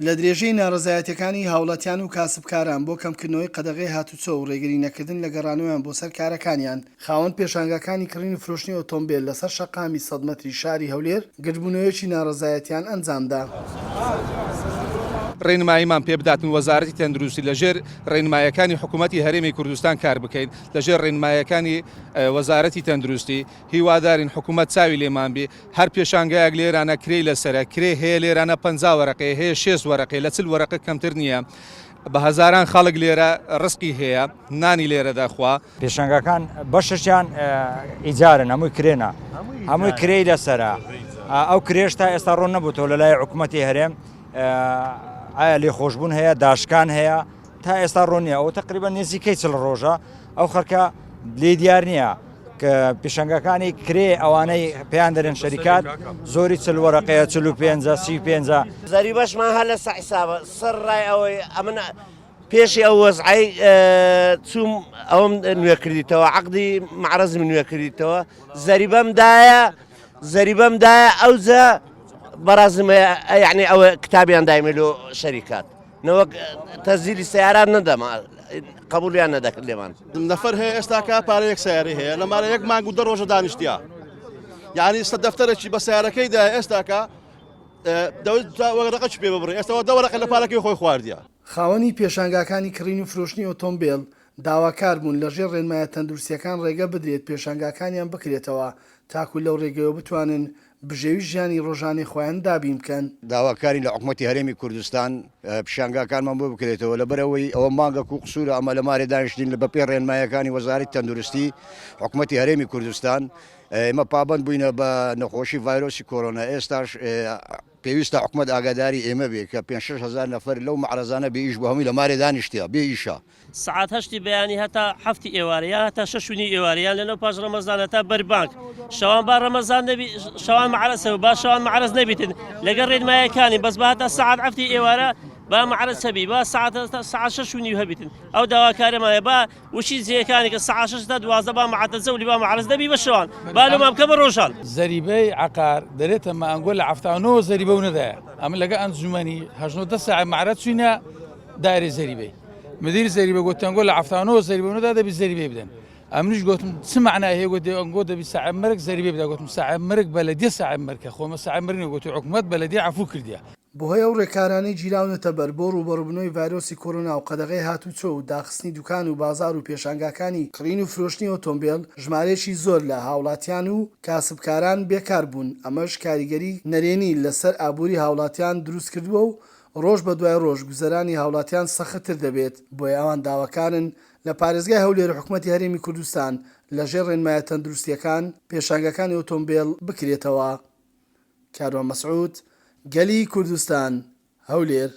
لە درێژەی ناڕەزایەتیەکانی هاوڵاتیان و کاسبکاران بۆ کەمکردنەوەی قەدەغەی هاتوچۆ و ڕێگری نەکردن لە گەڕانەوەیان بۆ سەر کارەکانیان خاوەن پێشانگاکانی کڕین و فرۆشتنی ئۆتۆمبیل لەسەر شەقامی 100 مەتری شاری هەولێر گرتبوونەوەیەکی ناڕەزایەتیان ئەنجامدا. ڕێنماییمان پێ بداتن وەزارەتی تەندروستی لەژێر ڕێنمایەکانی حکوومەتی هەرێمی کوردستان کار بکەین لەژێر ڕێنمایەکانی وەزارەتی تەندروستی هیوادارین حکوومەت چاوی لێمان بێ هەر پێشانگایەک لێرانە کرێی لەسرە کرێ هەیە لێرانە 50 وەرەقەی هەیە 6 وەرەقەی لە 40 وەرەقە کەمتر نییە بە هەزاران خەڵک لێرە ڕسقی هەیە نانی لێرەدا خوا پێشانگاکان بەشیان ئیجارن هەمووی کرێنە هەمووی کرێی لەسرە ئەو کرێش تا ئێستا ڕوون نەبووتەوە لە لای حکوومەتی هەرێم ئایا لێخۆشبوون هەیە داشکان هەیە تا ئێستا ڕۆنیە ئەو تقریبا نزیکەی 40 ڕۆژە ئەو خەرکە لێ دیار نییە کە پێشەنگەکانی کرێ ئەوانەی پێیان دەرێن شەریکات زۆری 40 وەرەقەیە 45 35 زەریبەشمان هە لە حیسابە سەر ڕای ئەوەی ئەمن پێشی ئەو وەزعی چوم ئەوم نوێ کردیتەوە عەقدی معرەزم نوێ کردیتەوە زەریبەمدایە ئەوجە بەرازم یعنی ئەوە کتابیان دایمێلۆ شەریکات نەوەک تەزیلی سیاران نەدەما قبولیان نەدەکرد لێمان نەفەر هەیە ئێستاکە پارەیەک سیارەی هەیە لەمارە 1 مانگ و 2 ڕۆژە دانیشتیا یعنی سە دەفتەرێکی بە سیارەکەیدا ئێستاکە وەرەقەی پێ ببڕێ ئێستاەوە 2 وەرەقە لە پارەکەی خۆی خواردیە. خاوەنی پێشانگاکانی کڕین و فرۆشتنی ئۆتۆمبیل داواکار بوون لەژێر ڕێنمایە تەندروستیەکان ڕێگە بدرێت پێشانگاکانیان بکرێتەوە تاکو لەو ڕێگەیەوە بتوانن بژێوی ژیانی ڕۆژانی خۆیان دابین بکەن. داواکاری لە حکوومەتی هەرێمی کوردستان پیشانگاکانمان بۆ بکرێتەوە لەبەرەوەی ئەوە مانگە و قسوورە ئەمە لە مارێ دانیشتین لە بەپێ ڕێنمایەکانی وەزارەتی تەندروستی حکوومەتی هەرێمی کوردستان ئێمە پابند بووینە بە نەخۆشی ڤایرۆسی کۆرۆنا ئێستاش پێویستە حکوومەت ئاگاداری ئێمە بێ کە 5,000 نەفەر لەو معرەزانە بێئیش بۆ هەمووی لە مارێ دانیشتیا بێ ئیشە سعات هەشتی بەیانی هەتا هەفتی ئێوارەیان هەتا 6 ئێواریان لەنەو پاش ڕەمەزان هەتا بەربانک شەوان با ڕەمەزان نەبی شەوان معرەسەوە با شەوان معرەز نەبیتن لەگەڵ ڕێنمایەکانی بەس بە هەتا سعات هەفتی ئێوارە با معرەز هەبی با سعات 6 هەبیتن ئەو داواکارەمایە با وشی جێیەکانی کە سعات 6 تا 12 با معتەزە و با معرەز نەبی بە شەوان با لەمام کە بە ڕۆژان زەریبەی عقار دەرێتە مانگۆ لە عەفتانەوە زەریبە و نەدایە ئەمە لەگە ئەنجومەنی 8 ساعت معرەز چوینە دایرێ زەریبەی مدیر زەریبە گوتەنگۆ لە عەفتانەوە زەریبە و نەدا دەبی زەریبێ بدەن ئەمنیش گوتم چ معنای هەیە گوتی ئەنگۆ دەبی ساعت مرگ زەریبێ بدا گوتم ساعت مرگ بەلەدیە ساعت مرگە خۆمە ساعت مرگ نەگوتی حکوومەت بەلەدیە عەفو کردیە. بەهۆی ئەو ڕێکارانەی گیراونەتە بەر بۆ ڕوبەڕووبوونەوەی ڤایرۆسی کۆرۆنا و قەدەغەی هاتوچۆ و داخستنی دوکان و بازار و پێشانگاکانی کڕین و فرۆشتنی ئۆتۆمبیل ژمارەیەکی زۆر لە هاوڵاتیان و کاسبکاران بێکار بوون ئەمەش کاریگەری نەرێنی لەسەر ئابووری هاوڵاتیان دروست کردووە و ڕۆژ بە دوای ڕۆژ گوزەرانی هاوڵاتیان سەختتر دەبێت بۆی ئەوان داواکارن لە پارێزگای هەولێر حکوومەتی هەرێمی کوردستان لەژێر ڕێنمایە تەندروستیەکان پێشانگاکانی ئۆتۆمبیل بکرێتەوە. کاروان مەسعود، گەلی کوردستان، هەولێر.